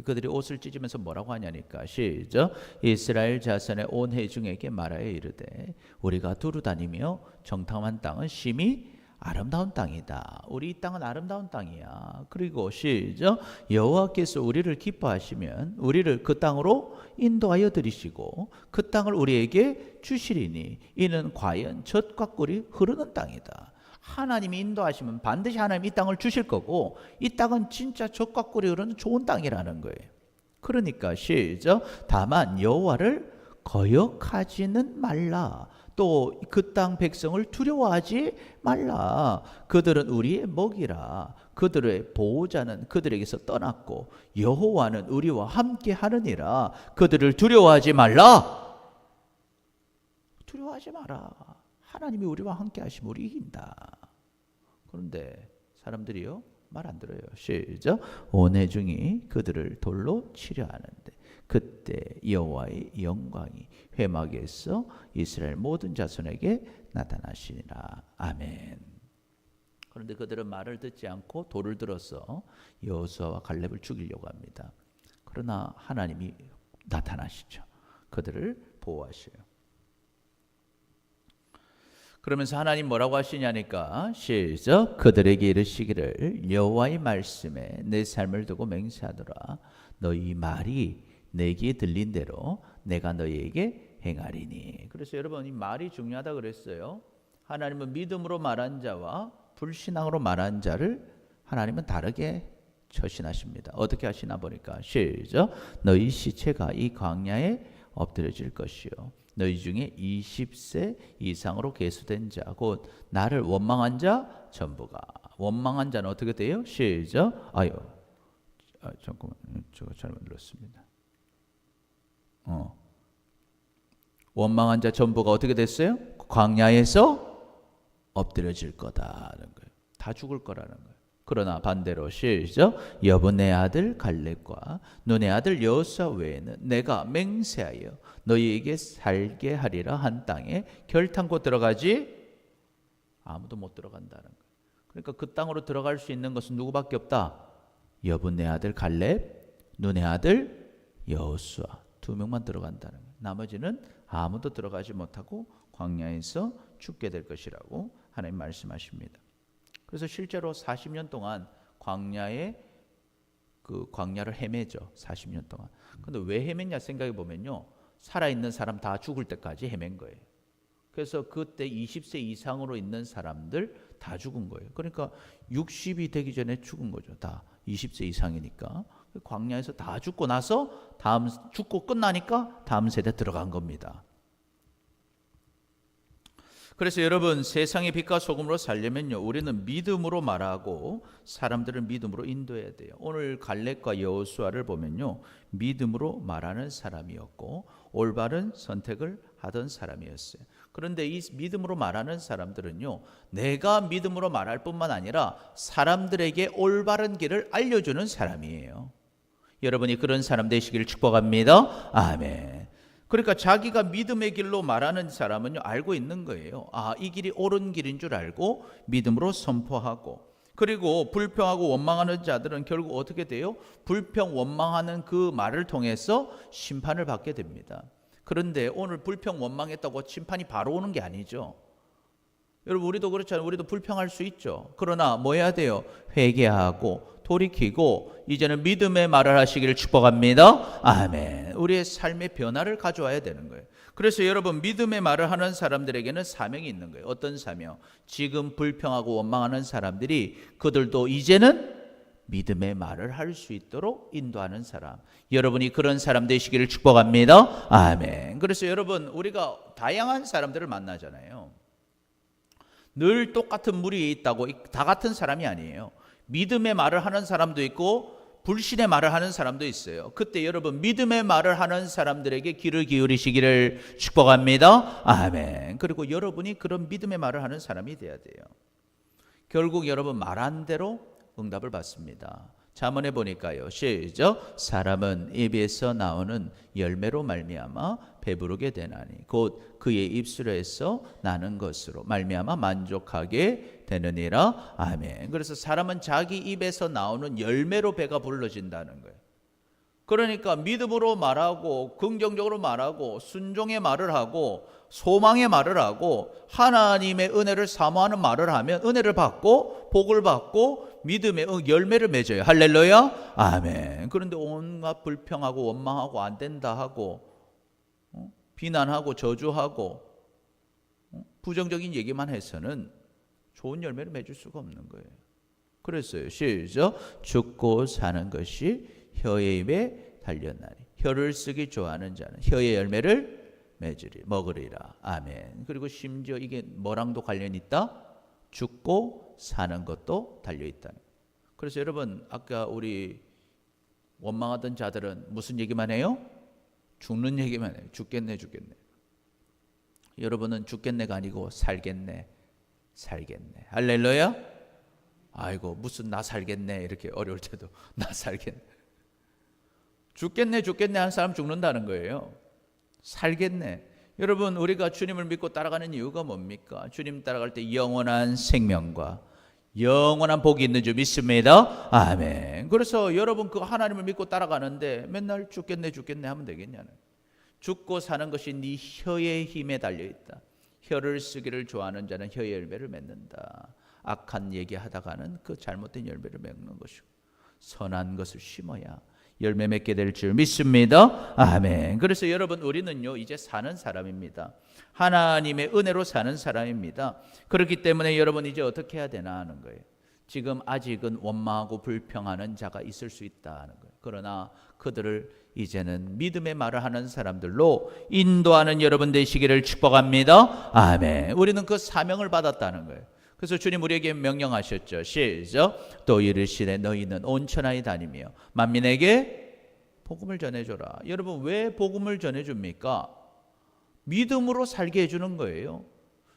그들이 옷을 찢으면서 뭐라고 하냐니까 시작. 이스라엘 자손의 온 회중에게 말하여 이르되 우리가 두루 다니며 정탐한 땅은 심히 아름다운 땅이다. 우리 이 땅은 아름다운 땅이야. 그리고 시작. 여호와께서 우리를 기뻐하시면 우리를 그 땅으로 인도하여 들이시고 그 땅을 우리에게 주시리니 이는 과연 젖과 꿀이 흐르는 땅이다. 하나님이 인도하시면 반드시 하나님 이 땅을 주실 거고 이 땅은 진짜 젖과 꿀이 흐르는 좋은 땅이라는 거예요. 그러니까 시작. 다만 여호와를 거역하지는 말라. 또 그 땅 백성을 두려워하지 말라. 그들은 우리의 먹이라. 그들의 보호자는 그들에게서 떠났고 여호와는 우리와 함께 하느니라. 그들을 두려워하지 말라. 두려워하지 마라. 하나님이 우리와 함께 하시면 우리 이긴다. 그런데 사람들이요 말 안 들어요. 시작. 온 회중이 그들을 돌로 치려 하는데 그때 여호와의 영광이 회막에서 이스라엘 모든 자손에게 나타나시니라. 아멘. 그런데 그들은 말을 듣지 않고 돌을 들어서 여호수아와 갈렙을 죽이려고 합니다. 그러나 하나님이 나타나시죠. 그들을 보호하셔요. 그러면서 하나님 뭐라고 하시냐니까 시작. 그들에게 이르시기를 여호와의 말씀에 내 삶을 두고 맹세하더라. 너희 말이 내게 들린 대로 내가 너희에게 행하리니. 그래서 여러분 이 말이 중요하다 그랬어요. 하나님은 믿음으로 말한 자와 불신앙으로 말한 자를 하나님은 다르게 처신하십니다. 어떻게 하시나 보니까 시작. 너희 시체가 이 광야에 엎드려질 것이요 너희 중에 20세 이상으로 계수된 자 곧 나를 원망한 자 전부가. 원망한 자는 어떻게 돼요? 시작. 잠깐만 제가 잘못 들었습니다. 원망한 자 전부가 어떻게 됐어요? 광야에서 엎드려질 거다는 거예요. 다 죽을 거라는 거예요. 그러나 반대로 시작. 여분의 아들 갈렙과 눈의 아들 여호수아 외에는 내가 맹세하여 너희에게 살게 하리라 한 땅에 결탄코 들어가지 아무도 못 들어간다는 거예요. 그러니까 그 땅으로 들어갈 수 있는 것은 누구밖에 없다. 여분의 아들 갈렙, 눈의 아들 여호수아 2명만 들어간다는 거예요. 나머지는 아무도 들어가지 못하고 광야에서 죽게 될 것이라고 하나님 말씀하십니다. 그래서 실제로 40년 동안 광야를 헤매죠. 40년 동안. 근데 왜 헤맸냐 생각해 보면요. 살아있는 사람 다 죽을 때까지 헤맨 거예요. 그래서 그때 20세 이상으로 있는 사람들 다 죽은 거예요. 그러니까 60이 되기 전에 죽은 거죠. 다 20세 이상이니까. 광야에서 다 죽고 나서 죽고 끝나니까 다음 세대 들어간 겁니다. 그래서 여러분, 세상의 빛과 소금으로 살려면요, 우리는 믿음으로 말하고 사람들을 믿음으로 인도해야 돼요. 오늘 갈렙과 여호수아를 보면요, 믿음으로 말하는 사람이었고 올바른 선택을 하던 사람이었어요. 그런데 이 믿음으로 말하는 사람들은요, 내가 믿음으로 말할 뿐만 아니라 사람들에게 올바른 길을 알려주는 사람이에요. 여러분이 그런 사람 되시기를 축복합니다. 아멘. 그러니까 자기가 믿음의 길로 말하는 사람은 알고 있는 거예요. 이 길이 옳은 길인 줄 알고 믿음으로 선포하고, 그리고 불평하고 원망하는 자들은 결국 어떻게 돼요? 불평 원망하는 그 말을 통해서 심판을 받게 됩니다. 그런데 오늘 불평 원망했다고 심판이 바로 오는 게 아니죠. 여러분, 우리도 그렇잖아요. 우리도 불평할 수 있죠. 그러나 뭐 해야 돼요? 회개하고 돌이키고 이제는 믿음의 말을 하시기를 축복합니다. 아멘. 우리의 삶의 변화를 가져와야 되는 거예요. 그래서 여러분, 믿음의 말을 하는 사람들에게는 사명이 있는 거예요. 어떤 사명? 지금 불평하고 원망하는 사람들이 그들도 이제는 믿음의 말을 할 수 있도록 인도하는 사람. 여러분이 그런 사람 되시기를 축복합니다. 아멘. 그래서 여러분, 우리가 다양한 사람들을 만나잖아요. 늘 똑같은 무리에 있다고 다 같은 사람이 아니에요. 믿음의 말을 하는 사람도 있고 불신의 말을 하는 사람도 있어요. 그때 여러분, 믿음의 말을 하는 사람들에게 귀를 기울이시기를 축복합니다. 아멘. 그리고 여러분이 그런 믿음의 말을 하는 사람이 돼야 돼요. 결국 여러분, 말한 대로 응답을 받습니다. 잠언에 보니까요, 시작. 사람은 입에서 나오는 열매로 말미암아 배부르게 되나니 곧 그의 입술에서 나는 것으로 말미암아 만족하게 되느니라. 아멘. 그래서 사람은 자기 입에서 나오는 열매로 배가 불러진다는 거예요. 그러니까 믿음으로 말하고 긍정적으로 말하고 순종의 말을 하고 소망의 말을 하고 하나님의 은혜를 사모하는 말을 하면 은혜를 받고 복을 받고 믿음의 열매를 맺어요. 할렐루야. 아멘. 그런데 온갖 불평하고 원망하고 안 된다 하고 비난하고 저주하고 부정적인 얘기만 해서는 좋은 열매를 맺을 수가 없는 거예요. 그랬어요. 시작. 죽고 사는 것이 혀의 입에 달렸나니 혀를 쓰기 좋아하는 자는 혀의 열매를 먹으리라. 아멘. 그리고 심지어 이게 뭐랑도 관련이 있다? 죽고 사는 것도 달려있다. 그래서 여러분, 아까 우리 원망하던 자들은 무슨 얘기만 해요? 죽는 얘기만 해요. 죽겠네. 여러분은 죽겠네가 아니고 살겠네. 할렐루야. 아이고, 무슨 나 살겠네 이렇게 어려울 때도 나 살겠네. 죽겠네 하는 사람 죽는다는 거예요. 살겠네. 여러분, 우리가 주님을 믿고 따라가는 이유가 뭡니까? 주님 따라갈 때 영원한 생명과 영원한 복이 있는 줄 믿습니다. 아멘. 그래서 여러분, 그 하나님을 믿고 따라가는데 맨날 죽겠네 하면 되겠냐는. 죽고 사는 것이 네 혀의 힘에 달려있다. 혀를 쓰기를 좋아하는 자는 혀의 열매를 맺는다. 악한 얘기하다가는 그 잘못된 열매를 맺는 것이고 선한 것을 심어야 열매 맺게 될 줄 믿습니다. 아멘. 그래서 여러분, 우리는요 이제 사는 사람입니다. 하나님의 은혜로 사는 사람입니다. 그렇기 때문에 여러분, 이제 어떻게 해야 되나 하는 거예요. 지금 아직은 원망하고 불평하는 자가 있을 수 있다는 거예요. 그러나 그들을 이제는 믿음의 말을 하는 사람들로 인도하는 여러분 되시기를 축복합니다. 아멘. 우리는 그 사명을 받았다는 거예요. 그래서 주님 우리에게 명령하셨죠. 시작. 또 이르시되 너희는 온 천하에 다니며 만민에게 복음을 전해줘라. 여러분, 왜 복음을 전해줍니까? 믿음으로 살게 해주는 거예요.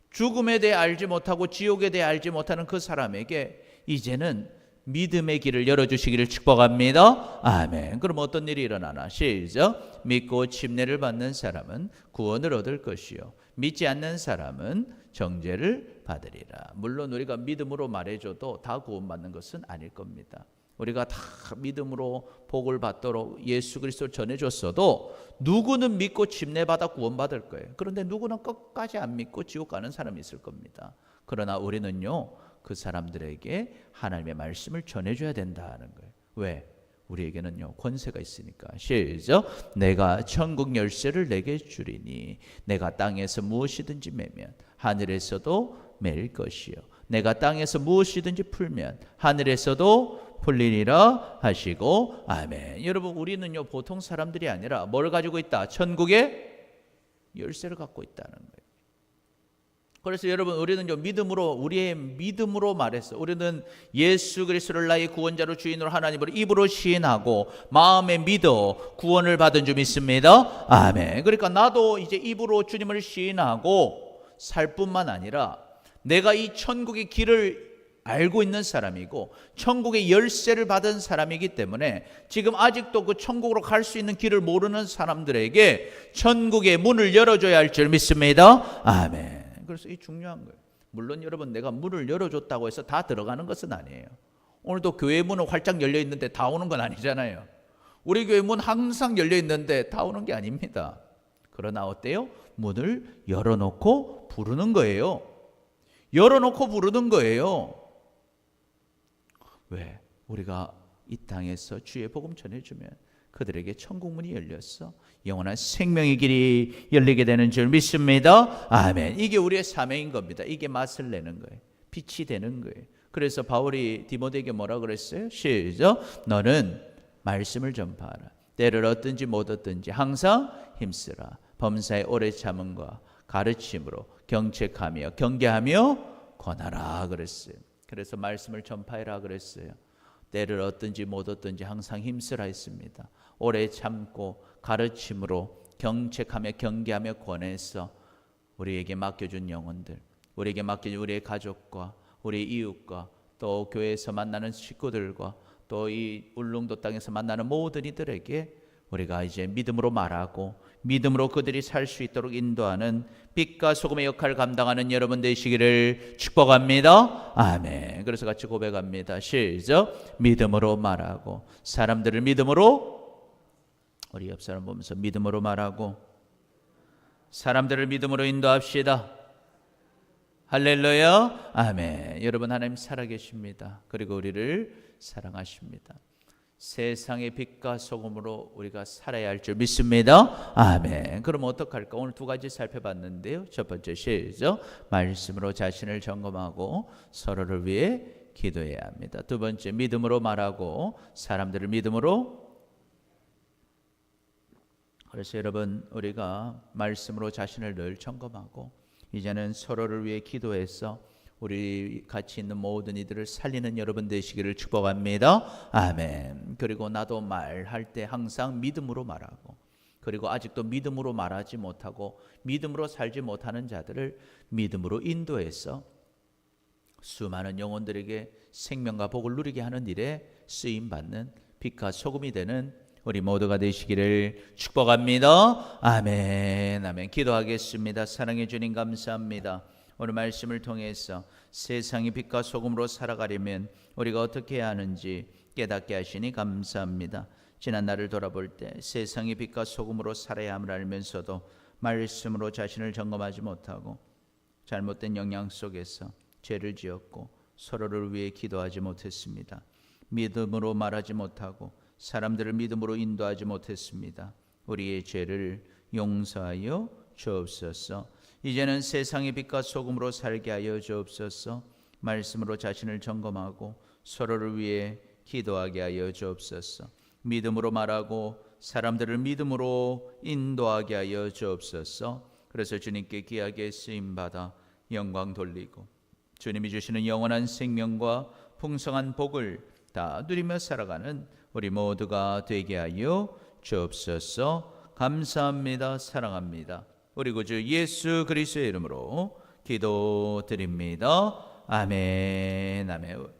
죽음에 대해 알지 못하고 지옥에 대해 알지 못하는 그 사람에게 이제는 믿음의 길을 열어주시기를 축복합니다. 아멘. 그럼 어떤 일이 일어나나? 시작. 믿고 침례를 받는 사람은 구원을 얻을 것이요 믿지 않는 사람은 정죄를 받으리라. 물론 우리가 믿음으로 말해줘도 다 구원받는 것은 아닐 겁니다. 우리가 다 믿음으로 복을 받도록 예수 그리스도를 전해줬어도 누구는 믿고 침례받아 구원받을 거예요. 그런데 누구는 끝까지 안 믿고 지옥 가는 사람이 있을 겁니다. 그러나 우리는요 그 사람들에게 하나님의 말씀을 전해줘야 된다는 거예요. 왜? 우리에게는요 권세가 있으니까. 시작. 내가 천국 열쇠를 내게 주리니 내가 땅에서 무엇이든지 매면 하늘에서도 맬 것이요 내가 땅에서 무엇이든지 풀면 하늘에서도 풀리리라 하시고. 아멘. 여러분, 우리는요 보통 사람들이 아니라 뭘 가지고 있다? 천국의 열쇠를 갖고 있다는 거예요. 그래서 여러분, 우리는 우리의 믿음으로 말했어. 우리는 예수 그리스도를 나의 구원자로 주인으로 하나님으로 입으로 시인하고 마음에 믿어 구원을 받은 줄 믿습니다. 아멘. 그러니까 나도 이제 입으로 주님을 시인하고 살 뿐만 아니라 내가 이 천국의 길을 알고 있는 사람이고 천국의 열쇠를 받은 사람이기 때문에 지금 아직도 그 천국으로 갈 수 있는 길을 모르는 사람들에게 천국의 문을 열어줘야 할 줄 믿습니다. 아멘. 그래서 이 중요한 거예요. 물론 여러분, 내가 문을 열어줬다고 해서 다 들어가는 것은 아니에요. 오늘도 교회 문은 활짝 열려 있는데 다 오는 건 아니잖아요. 우리 교회 문 항상 열려 있는데 다 오는 게 아닙니다. 그러나 어때요? 문을 열어놓고 부르는 거예요. 열어놓고 부르는 거예요. 왜? 우리가 이 땅에서 주의 복음 전해주면 그들에게 천국 문이 열렸어. 영원한 생명의 길이 열리게 되는 줄 믿습니다. 아멘. 이게 우리의 사명인 겁니다. 이게 맛을 내는 거예요. 빛이 되는 거예요. 그래서 바울이 디모데에게 뭐라 그랬어요? 시작. 너는 말씀을 전파하라. 때를 얻든지 못 얻든지 항상 힘쓰라. 범사의 오래 참음과 가르침으로 경책하며 경계하며 권하라 그랬어요. 그래서 말씀을 전파해라 그랬어요. 때를 얻든지 못 얻든지 항상 힘쓰라 했습니다. 오래 참고 가르침으로 경책하며 경계하며 권해서 우리에게 맡겨준 영혼들, 우리에게 맡겨준 우리의 가족과 우리 이웃과 또 교회에서 만나는 식구들과 또 이 울릉도 땅에서 만나는 모든 이들에게 우리가 이제 믿음으로 말하고 믿음으로 그들이 살 수 있도록 인도하는 빛과 소금의 역할을 감당하는 여러분 되시기를 축복합니다. 아멘. 그래서 같이 고백합니다. 시작. 믿음으로 말하고 사람들을 믿음으로, 우리 옆 사람 보면서 믿음으로 말하고 사람들을 믿음으로 인도합시다. 할렐루야. 아멘. 여러분, 하나님 살아계십니다. 그리고 우리를 사랑하십니다. 세상의 빛과 소금으로 우리가 살아야 할 줄 믿습니다. 아멘. 그럼 어떡할까? 오늘 두 가지 살펴봤는데요. 첫 번째, 시작. 말씀으로 자신을 점검하고 서로를 위해 기도해야 합니다. 두 번째, 믿음으로 말하고 사람들을 믿음으로. 그래서 여러분, 우리가 말씀으로 자신을 늘 점검하고 이제는 서로를 위해 기도해서 우리 같이 있는 모든 이들을 살리는 여러분 되시기를 축복합니다. 아멘. 그리고 나도 말할 때 항상 믿음으로 말하고, 그리고 아직도 믿음으로 말하지 못하고 믿음으로 살지 못하는 자들을 믿음으로 인도해서 수많은 영혼들에게 생명과 복을 누리게 하는 일에 쓰임받는 빛과 소금이 되는 우리 모두가 되시기를 축복합니다. 아멘. 아멘. 기도하겠습니다. 사랑해 주님 감사합니다. 오늘 말씀을 통해서 세상의 빛과 소금으로 살아가려면 우리가 어떻게 해야 하는지 깨닫게 하시니 감사합니다. 지난 날을 돌아볼 때 세상의 빛과 소금으로 살아야 함을 알면서도 말씀으로 자신을 점검하지 못하고 잘못된 영향 속에서 죄를 지었고 서로를 위해 기도하지 못했습니다. 믿음으로 말하지 못하고 사람들을 믿음으로 인도하지 못했습니다. 우리의 죄를 용서하여 주옵소서. 이제는 세상의 빛과 소금으로 살게 하여 주옵소서. 말씀으로 자신을 점검하고 서로를 위해 기도하게 하여 주옵소서. 믿음으로 말하고 사람들을 믿음으로 인도하게 하여 주옵소서. 그래서 주님께 귀하게 쓰임받아 영광 돌리고 주님이 주시는 영원한 생명과 풍성한 복을 다 누리며 살아가는 우리 모두가 되게 하여 주옵소서. 감사합니다. 사랑합니다. 우리 구주 예수 그리스도의 이름으로 기도드립니다. 아멘. 아멘.